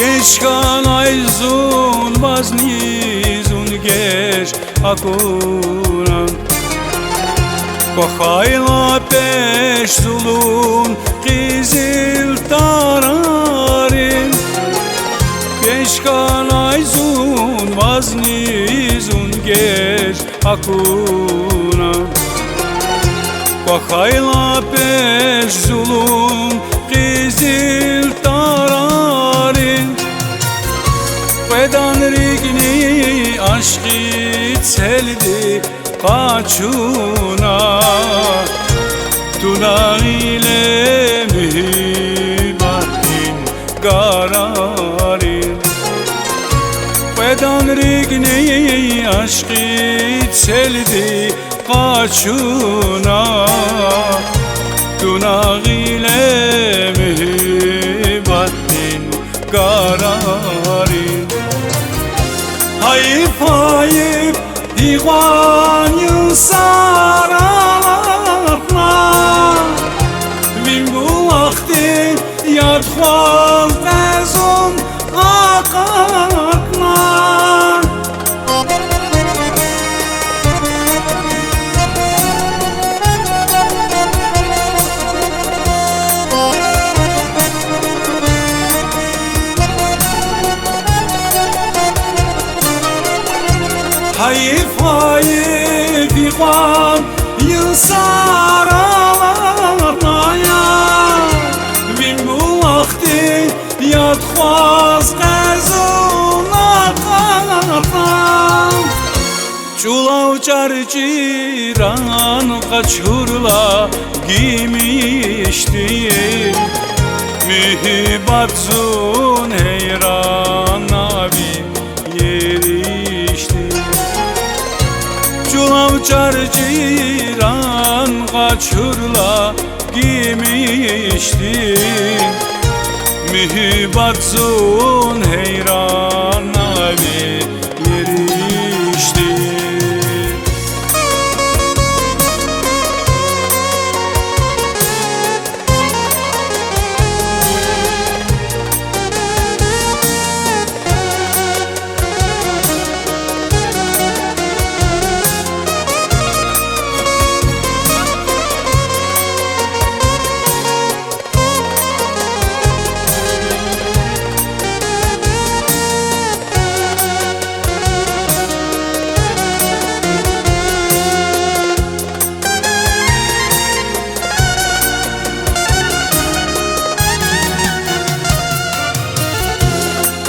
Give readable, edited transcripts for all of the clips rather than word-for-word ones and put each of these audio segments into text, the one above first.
Keşkan ayzun vaznizun geç akunan Kohayla peş zulun kizil tararin Keşkan ayzun vaznizun geç akunan Kohayla peş zulun kizil tararin Vedan rigni aşkı seldi kaçuna Tuna ile mühibbatin kararin Vedan rigni aşkı seldi kaçuna Tuna ile mühibbatin kararin Hayıp hayıp divan saralarla Min bu vakti yatmaz tezun akakla Hayıp hayıp divan saralarla Min bu vakti yatmaz tezun akakla Çulav çarciran kaçurla giymişti Mühibbat zun heyran abi yerişti Çulav çarciran kaçurla giymişti Mühibbat zun heyran abi yerişti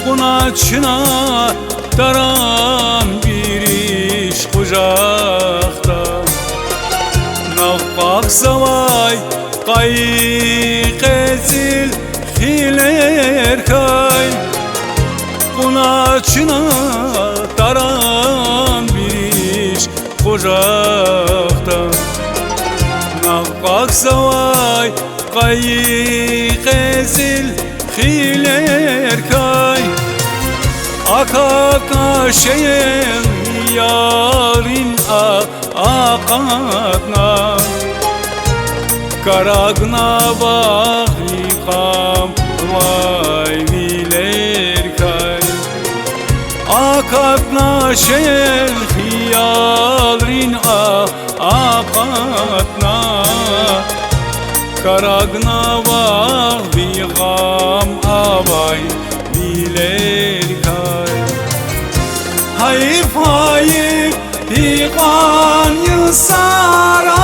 Kunaçına daran bir iş kucakta Nafak savay kayık ezil hiler kay Kunaçına daran bir iş kucakta Nafak savay kayık ezil hiler kay Akaka şeyen yarin akatna Karagna bahikam vay viler kay Akatna şeyen yarin akatna Karagna bahikam avay viler kay Hayıp hayıp divan saralarla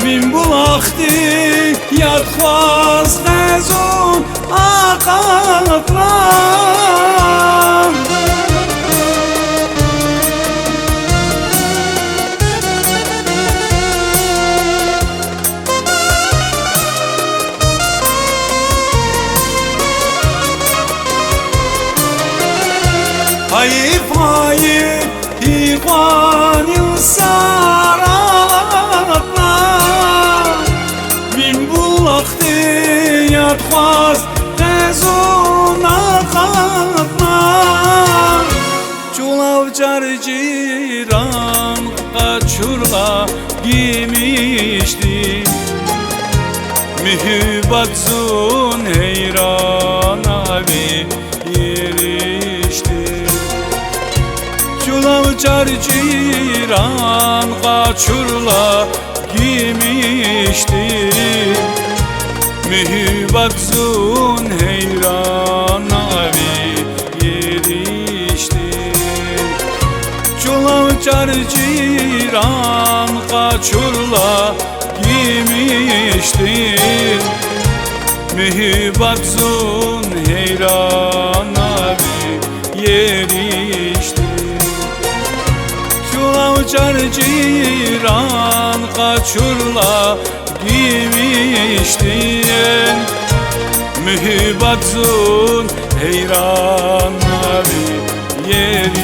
Min bu vakti yatmaz tezun akatla Hayıp hayıp divan saralarla Min bu vakti yatmaz tezun akatla Çulav çarciran kaçurla giymişti mühibbatzun heyran abi yerişti. Culav carciran kaçurla giymişti. Mühibbatzun heyran abi yerişti. Culav carciran kaçurla giymişti. Mühibbatzun heyran abi yerişti. Culav carciran kaçurla giymişti. Mühibbatzun heyran abi yerişti.